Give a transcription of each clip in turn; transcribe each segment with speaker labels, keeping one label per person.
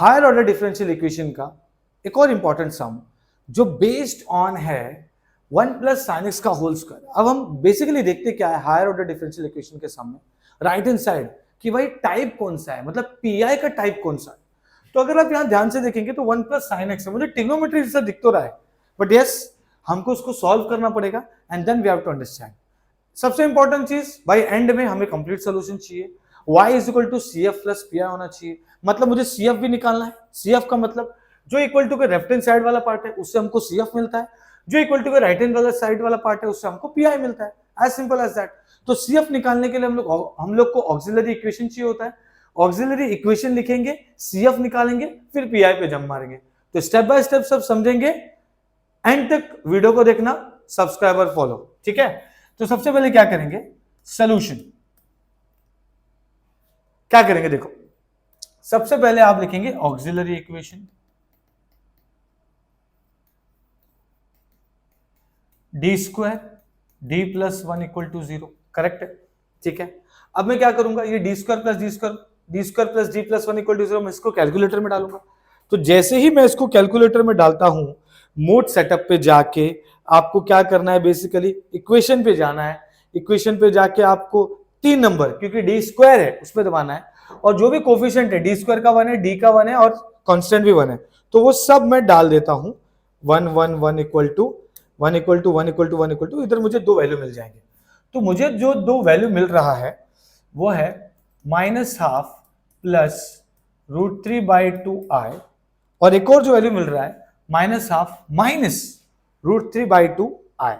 Speaker 1: Higher order differential equation का एक और इंपॉर्टेंट सम जो बेस्ड ऑन है 1 प्लस साइन एक्स का होल स्क्वायर। अब हम बेसिकली देखते क्या है हायर ऑर्डर डिफरेंशियल इक्वेशन के सामने राइट हैंड साइड कि भाई टाइप कौन सा है, मतलब पीआई का टाइप कौन सा है। तो अगर आप यहां ध्यान से देखेंगे तो 1 प्लस साइन एक्स है, मुझे ट्रिग्नोमेट्री जैसा दिख तो रहा है, बट यस हमको उसको सॉल्व करना पड़ेगा and then we have to understand. सबसे इंपॉर्टेंट चीज भाई एंड में हमें कंप्लीट सोल्यूशन चाहिए। y is equal to C F plus P I होना चाहिए, मतलब मुझे सी एफ भी निकालना है। सी एफ का मतलब जो इक्वल टू के लेफ्ट हैंड साइड वाला पार्ट है उससे हमको सी एफ मिलता है, जो इक्वल टू के राइट हैंड वाला साइड वाला पार्ट है उससे हमको पी आई मिलता है। As simple as that. तो सी एफ निकालने के लिए हम लोग को ऑक्सिलरी इक्वेशन चाहिए होता है। ऑक्सिलरी इक्वेशन लिखेंगे, सी एफ निकालेंगे, फिर पी आई पे जम मारेंगे। तो स्टेप बाय स्टेप सब समझेंगे, एंड तक वीडियो को देखना, सब्सक्राइबर फॉलो, ठीक है। तो सबसे पहले क्या करेंगे, सोल्यूशन क्या करेंगे, देखो सबसे पहले आप लिखेंगे auxiliary equation D square D plus 1 equal to 0, correct है, ठीक है। अब मैं क्या करूंगा, ये D square plus D plus 1 equal to 0 मैं इसको कैलकुलेटर में डालूंगा। तो जैसे ही मैं इसको कैलकुलेटर में डालता हूं, मोड सेटअप पे जाके आपको क्या करना है, बेसिकली इक्वेशन पे जाना है। इक्वेशन पे जाके आपको 3 नंबर, क्योंकि डी स्क्वायर है उस पर दबाना है, और जो भी कोफिशिएंट है डी स्क्वायर का 1 है, डी का 1 है, और कांस्टेंट भी 1 है, तो वो सब मैं डाल देता हूं। 1 1 1 equal to 1 equal to 1 equal to 1 equal to, इधर मुझे 2 वैल्यू मिल जाएंगे। तो मुझे जो 2 वैल्यू मिल रहा है वो है -12 प्लस √3/2i, और एक और जो वैल्यू मिल रहा है -12 माइनस √3/2i।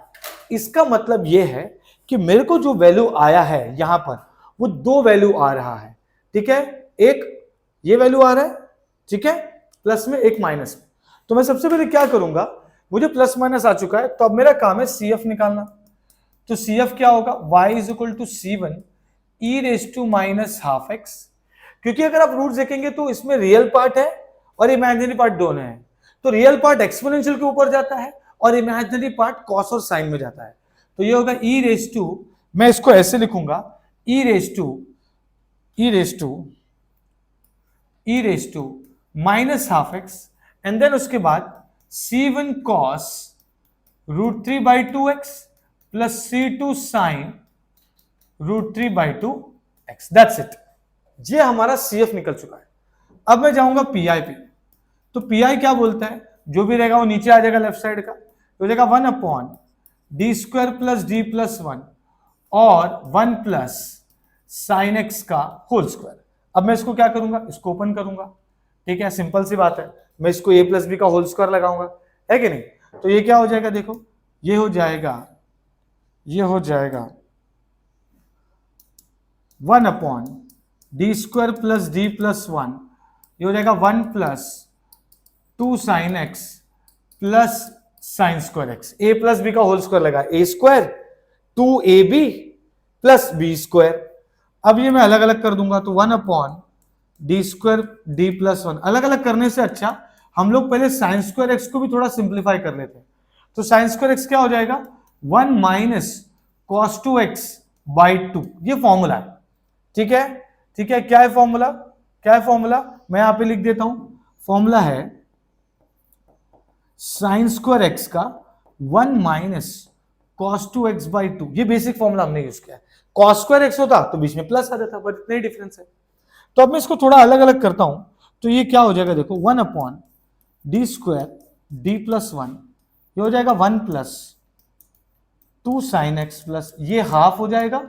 Speaker 1: इसका मतलब ये है कि मेरे को जो वैल्यू आया है यहां पर वो 2 वैल्यू आ रहा है, ठीक है। एक ये वैल्यू आ रहा है, ठीक है, प्लस में एक माइनस में। तो मैं सबसे पहले क्या करूंगा, मुझे प्लस माइनस आ चुका है, तो अब मेरा काम है सी एफ निकालना। तो सी एफ क्या होगा, y is equal to C1 e⁻−12x, क्योंकि अगर आप रूट देखेंगे तो इसमें रियल पार्ट है और इमेजिनरी पार्ट दोनों है। तो रियल पार्ट एक्सपोनेंशियल के ऊपर जाता है और इमेजिनरी पार्ट कॉस और साइन में जाता है। तो ये होगा मैं इसको ऐसे लिखूंगा, -12x, एंड देन उसके बाद C1 cos √3/2x plus C2 sin √3/2x, that's it. ये हमारा CF निकल चुका है। अब मैं जाऊंगा PI पे। तो PI क्या बोलता है, जो भी रहेगा वो नीचे आ जाएगा लेफ्ट साइड का, तो हो जाएगा 1/d² प्लस d प्लस 1 और 1 प्लस साइन एक्स का होल स्क्वायर। अब मैं इसको क्या करूंगा, इसको ओपन करूंगा, ठीक है, सिंपल सी बात है। मैं इसको a प्लस बी का होल स्क्वायर लगाऊंगा, है कि नहीं। तो ये क्या हो जाएगा, देखो ये हो जाएगा 1/d² प्लस d प्लस 1, ये हो जाएगा 1 plus 2 sine x plus sine square x. a plus B का होल स्क्वायर लगा, a² 2ab प्लस b²। अब ये मैं अलग अलग कर दूंगा, तो 1/d² d प्लस 1। अलग अलग करने से अच्छा हम लोग पहले साइन स्क्वायर एक्स को भी थोड़ा सिंप्लीफाई कर लेते हैं। तो साइन स्क्वायर एक्स क्या हो जाएगा, 1 माइनस cos 2x/2, ये फॉर्मूला है, ठीक है, ठीक है। क्या है फॉर्मूला, मैं यहां पे लिख देता हूं। फॉर्मूला है साइन स्क्वायर एक्स का 1 माइनस cos 2x/2, ये बेसिक फॉर्मूला हमने यूज किया है। cos स्क्वायर एक्स होता तो बीच में प्लस आ जाता, बट इतना ही डिफरेंस है। तो अब मैं इसको थोड़ा अलग अलग करता हूं, तो ये क्या हो जाएगा, देखो 1/d² d प्लस 1, ये हो जाएगा 1 प्लस 2 साइन एक्स प्लस, ये हाफ हो जाएगा,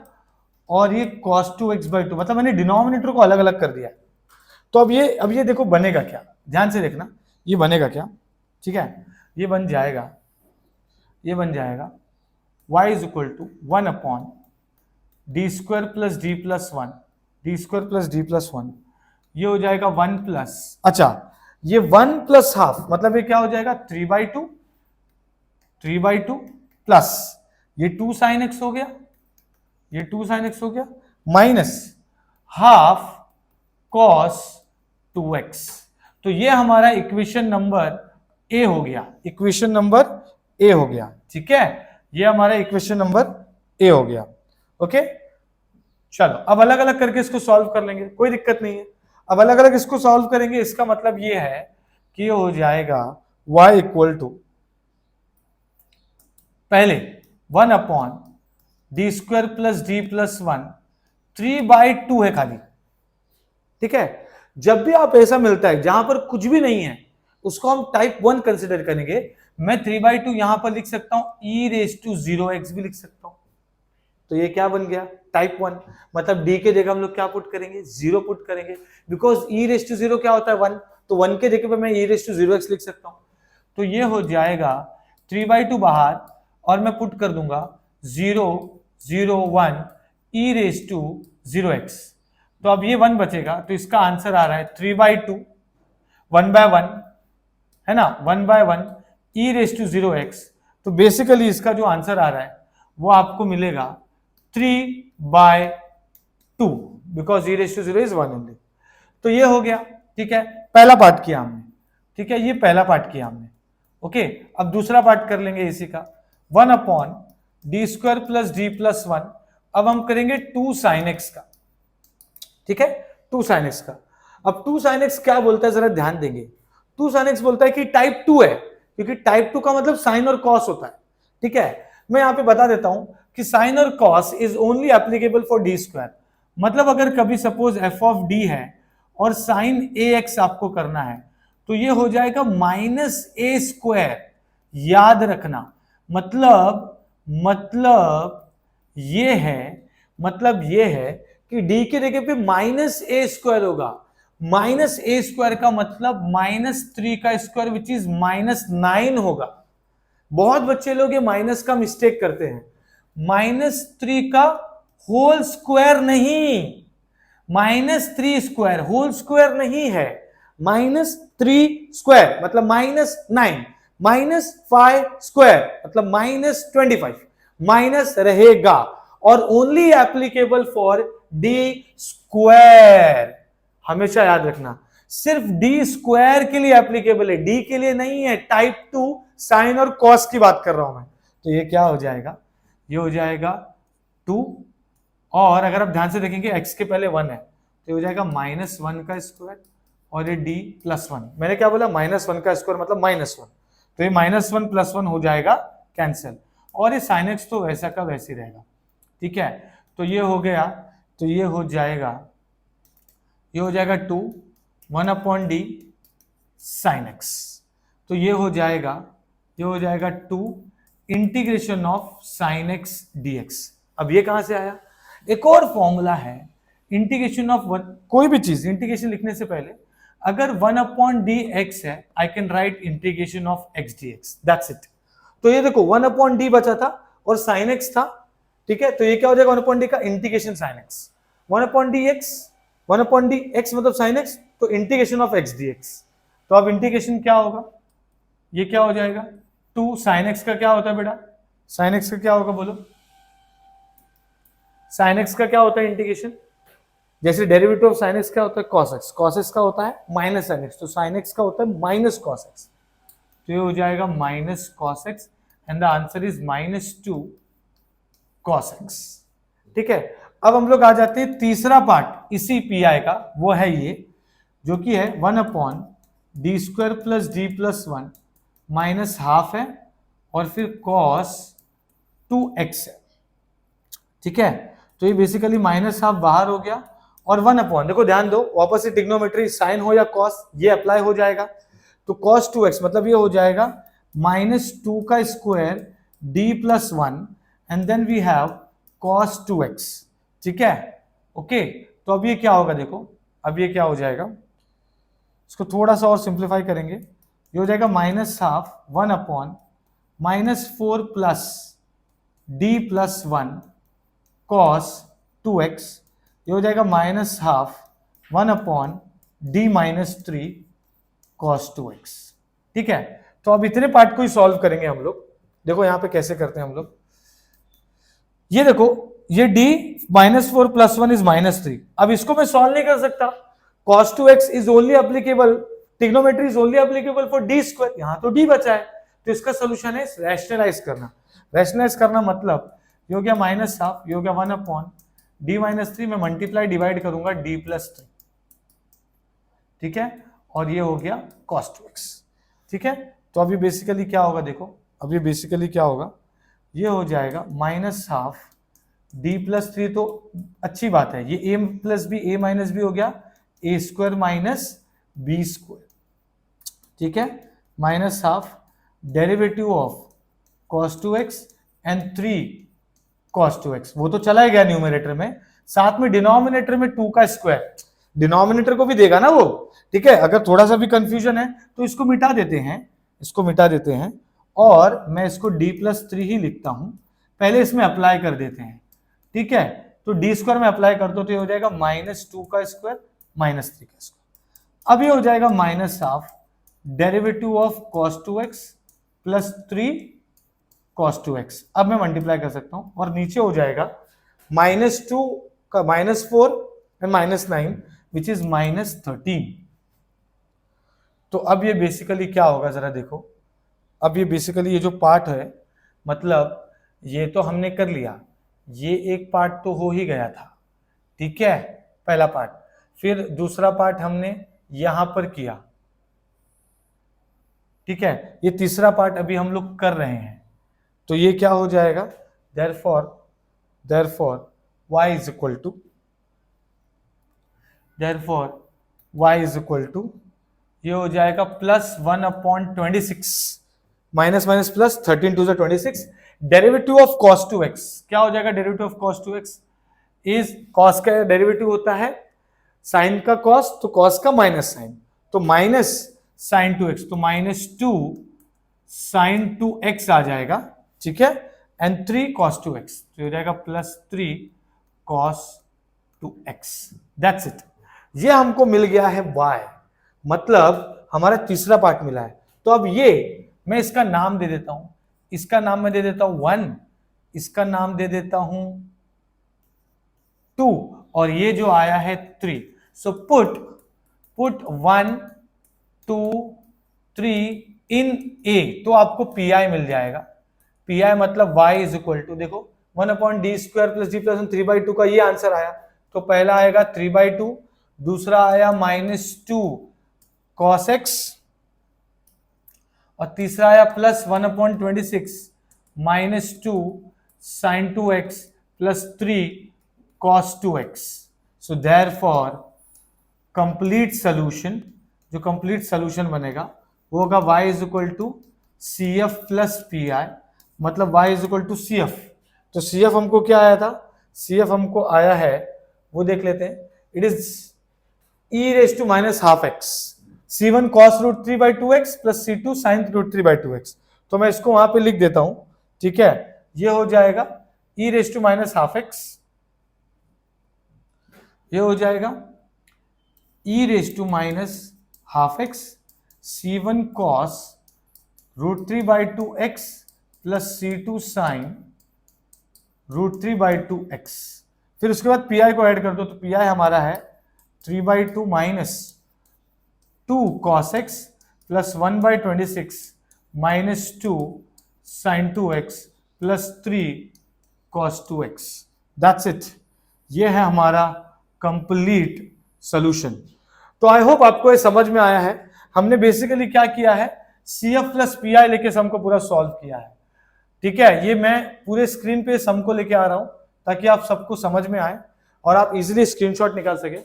Speaker 1: और ये cos 2x/2, मतलब मैंने डिनोमिनेटर को अलग अलग कर दिया। तो अब ये देखो बनेगा क्या, ध्यान से देखना, ये बनेगा क्या, ठीक है। ये बन जाएगा y is equal to 1/d² plus d plus 1, ये हो जाएगा 1 प्लस, अच्छा ये 1 प्लस हाफ, मतलब ये क्या हो जाएगा 3/2 प्लस ये 2 साइन एक्स हो गया, माइनस हाफ cos 2x। तो ये हमारा इक्वेशन नंबर ए हो गया, ठीक है, ये हमारा इक्वेशन नंबर ए हो गया। ओके, चलो अब अलग अलग करके इसको सॉल्व कर लेंगे, कोई दिक्कत नहीं है। अब अलग अलग इसको सॉल्व करेंगे, इसका मतलब ये है कि ये हो जाएगा y इक्वल टू पहले 1 upon D square plus D plus 1 3/2 है खाली, ठीक है। जब भी आप ऐसा मिलता है जहां पर कुछ भी नहीं है उसको हम टाइप 1 कंसिडर करेंगे। मैं 3/2 यहां पर लिख सकता हूं, e⁻0x भी लिख सकता हूं। तो ये क्या बन गया, टाइप 1। मतलब d के जगह हम लोग क्या पुट करेंगे, 0 पुट करेंगे, बिकॉज e⁻0 क्या होता है 1, तो 1 के जगह पे मैं e⁻0x लिख सकता हूं। तो ये हो जाएगा 3/2 बाहर, और मैं पुट कर दूंगा 0 0 1 e⁻0x। तो अब ये 1 बचेगा, तो इसका आंसर आ रहा है 3/2 1/1 है ना, 1/1 e⁻0x। तो बेसिकली इसका जो आंसर आ रहा है वो आपको मिलेगा 3/2, बिकॉज e⁻0 इज 1 ओनली। तो ये हो गया, ठीक है, पहला पार्ट किया हमने, ठीक है, ये पहला पार्ट किया हमने। ओके, अब दूसरा पार्ट कर लेंगे इसी का, 1 upon D square plus D plus 1। अब हम करेंगे 2 sin x का, ठीक है, 2 sin x का। अब 2 sin x क्या बोलता है, जरा ध्यान देंगे। 2 sin x बोलता है कि टाइप 2 है, क्योंकि टाइप 2 का मतलब साइन और कॉस होता है, ठीक है। मैं यहां पे बता देता हूं कि साइन और cos is only applicable for D square. मतलब अगर कभी सपोज एफ ऑफ डी है और साइन ए एक्स आपको करना है, तो ये हो जाएगा -a²। याद रखना, मतलब ये है कि d के जगह पे -a² होगा। -a² का मतलब -3 का स्क्वायर विच इज -9 होगा। बहुत बच्चे लोग ये माइनस का मिस्टेक करते हैं। -3 का होल स्क्वायर नहीं, -3² होल स्क्वायर नहीं है, -3² मतलब -9, -5² मतलब -25, माइनस रहेगा और ओनली एप्लीकेबल फॉर d²। हमेशा याद रखना, सिर्फ d² के लिए एप्लीकेबल है, d के लिए नहीं है। टाइप 2 साइन और कॉस की बात कर रहा हूं मैं। तो ये क्या हो जाएगा, ये हो जाएगा 2, और अगर आप ध्यान से देखेंगे x के पहले 1 है, तो ये हो जाएगा -1 का स्क्वायर, और ये d प्लस 1। मैंने क्या बोला, -1 का स्क्वायर मतलब -1, तो ये -1 + 1 हो जाएगा कैंसिल, और ये sin x तो वैसा का वैसे रहेगा, ठीक है। तो ये हो गया, तो ये हो जाएगा 2 1 अपॉन डी sin x। तो ये हो जाएगा 2 integration of sin x dx। अब ये कहां से आया, एक और फॉर्मूला है इंटीग्रेशन ऑफ कोई भी चीज इंटीग्रेशन लिखने से पहले अगर 1 अपॉन डी एक्स है, I can write integration of x dx, that's it. तो ये देखो 1 अपॉन डी बचा था और sin x था, ठीक है। तो ये क्या हो जाएगा, 1 अपॉन डी का integration sin x, 1 upon D x, 1 upon D x मतलब sin x, तो इंटीग्रेशन ऑफ x dx। तो अब इंटीग्रेशन क्या होगा, ये क्या हो जाएगा, 2 sin x का क्या होता है बेटा, sin x का क्या होगा बोलो, sin x का क्या होता है इंटीग्रेशन, जैसे डेरिवेटिव ऑफ sin x क्या होता है, cos x, cos x का होता है माइनस sin x, तो sin x का होता है माइनस cos x। तो ये हो जाएगा minus cos x and the answer is -2 cos x, ठीक है। अब हम लोग आ जाते हैं तीसरा पार्ट इसी पीआई का, वो है ये जो कि है 1 upon D square plus D plus 1 -½ है और फिर cos 2x है, ठीक है। तो ये बेसिकली -½ बाहर हो गया और 1 अपॉन, देखो ध्यान दो, वापस से ट्रिग्नोमेट्री साइन हो या कॉस ये अप्लाई हो जाएगा। तो cos 2x मतलब ये हो जाएगा -2 का square d plus 1 and then we have cos 2x, ठीक है, ओके। तो अब ये क्या होगा, देखो अब ये क्या हो जाएगा, इसको थोड़ा सा और सिंप्लीफाई करेंगे, ये हो जाएगा -½ 1 upon -4 plus d plus 1 cos 2x, ये हो जाएगा -½ 1 upon d minus 3 cos 2x, ठीक है। तो अब इतने पार्ट को ही सॉल्व करेंगे हम लोग। देखो यहां पे कैसे करते हैं हम लोग, ये देखो ये d -4 + 1 इज -3। अब इसको मैं सॉल्व नहीं कर सकता, cos 2x is only applicable, trigonometry is only applicable for d², यहां तो d बचा है, तो इसका सोल्यूशन है रैशनलाइज करना। रैशनलाइज करना मतलब ये हो गया -½ ये हो गया 1 अपॉन d - 3 में मल्टीप्लाई डिवाइड करूंगा d + 3, ठीक है, और ये हो गया cos 2x, ठीक है। तो अभी बेसिकली क्या होगा, देखो अभी बेसिकली क्या होगा, ये हो जाएगा माइनस हाफ d प्लस 3, तो अच्छी बात है, ये a plus B, a minus B हो गया a square minus B square, ठीक है, minus half derivative of cos 2x and 3 cos 2x, वो तो चला गया न्यूमरेटर में, साथ में डिनोमिनेटर में 2 का स्क्वायर, डिनोमिनेटर को भी देगा ना वो, ठीक है। अगर थोड़ा सा भी कंफ्यूजन है तो इसको मिटा देते हैं, इसको मिटा देते हैं, और मैं इसको d प्लस 3 ही लिखता हूं, पहले इसमें अप्लाई कर देते हैं, ठीक है। तो डी स्क्वायर में अप्लाई कर दो तो ये हो जाएगा माइनस 2 का स्क्वायर माइनस 3 का स्क्वायर, अब ये हो जाएगा minus half derivative of cos 2x plus 3 cos 2x, अब मैं मल्टीप्लाई कर सकता हूं, और नीचे हो जाएगा -2 का -4 एंड -9 विच इज -13। तो अब ये बेसिकली क्या होगा, जरा देखो, अब ये बेसिकली ये जो पार्ट है, मतलब ये तो हमने कर लिया, ये एक पार्ट तो हो ही गया था, ठीक है, पहला पार्ट, फिर दूसरा पार्ट हमने यहां पर किया, ठीक है, ये तीसरा पार्ट अभी हम लोग कर रहे हैं, तो ये क्या हो जाएगा, therefore y is equal to, therefore y is equal to, ये हो जाएगा +1/26, minus minus plus 13 to 26, derivative of cos 2x, क्या हो जाएगा, derivative of cos 2x is, cos का डेरिवेटिव होता है साइन का cos, तो cos का माइनस साइन, तो माइनस साइन 2x, तो -2 साइन 2x आ जाएगा, ठीक है, एंड 3 cos 2x, तो हो जाएगा +3 cos 2x, दैट्स इट। ये हमको मिल गया है y, मतलब हमारा तीसरा पार्ट मिला है। तो अब ये मैं इसका नाम दे देता हूं, इसका नाम मैं दे देता हूं 1, इसका नाम दे देता हूं 2, और ये जो आया है 3, सो पुट 1 2 3 इन a, तो आपको pi मिल जाएगा, pi मतलब y इज इक्वल टू, देखो 1/d square plus d plus 3/2 का ये आंसर आया, तो पहला आएगा 3/2, दूसरा आया -2 cos x, और तीसरा आया +1/26 -2 sin 2x plus 3 cos 2x। So therefore complete solution, जो कंप्लीट सोल्यूशन बनेगा वो होगा y is equal to CF प्लस PI, मतलब y is equal to CF, तो CF हमको क्या आया था, CF हमको आया है, वो देख लेते हैं, it is e⁻⁻x, C1 cos √3/2x plus C2 sin √3/2x, तो मैं इसको वहां पे लिख देता हूं, ठीक है, ये हो जाएगा e⁻⁻x, ये हो जाएगा e⁻⁻x C1 cos √3/2x plus C2 sin √3/2x, फिर उसके बाद PI को ऐड कर दो, तो PI हमारा है 3/2 minus 2 cos x plus 1/26 minus 2 sin 2x plus 3 cos 2x, that's it. ये है हमारा कंप्लीट सोल्यूशन। तो आई होप आपको ये समझ में आया है। हमने बेसिकली क्या किया है, CF प्लस PI लेके सम को पूरा सॉल्व किया है, ठीक है। ये मैं पूरे स्क्रीन पे सम को लेके आ रहा हूं ताकि आप सबको समझ में आए और आप इजीली स्क्रीनशॉट निकाल सके,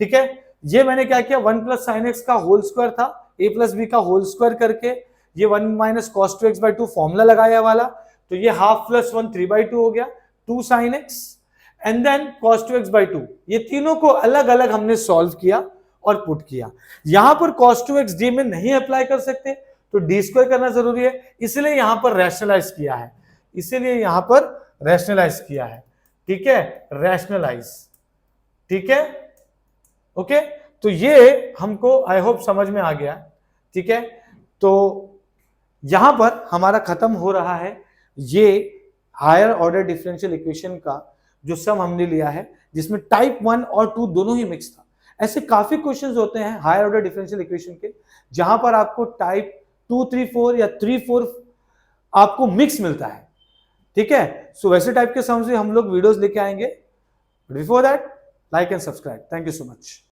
Speaker 1: ठीक है। ये मैंने क्या किया, 1 प्लस साइन एक्स का होल स्क्वायर था, a प्लस बी का होल स्क्वायर करके ये 1 माइनस कॉस 2x/2 फॉर्मूला लगाया वाला, तो ये हाफ प्लस 1 3/2 हो गया, 2 sine x and then cos 2x/2, ये तीनों को अलग अलग हमने सॉल्व किया और पुट किया। यहां पर cos 2x d में नहीं अप्लाई कर सकते तो d स्क्वायर करना जरूरी है, इसलिए यहां पर रैशनलाइज किया है, इसीलिए यहां पर रैशनलाइज किया है, ठीक है, रैशनलाइज, ठीक है, ओके। तो ये हमको आई होप समझ में आ गया, ठीक है। तो यहां पर हमारा खत्म हो रहा है ये हायर ऑर्डर डिफरेंशियल इक्वेशन का जो सम हमने लिया है, जिसमें टाइप 1 और 2 दोनों ही मिक्स था। ऐसे काफी क्वेश्चंस होते हैं हायर ऑर्डर डिफरेंशियल इक्वेशन के जहां पर आपको टाइप 2 3 4 या 3 4 आपको मिक्स मिलता है, ठीक है। सो वैसे टाइप के सम से हम लोग वीडियोस लेके आएंगे। Before that, like and subscribe. Thank you so much.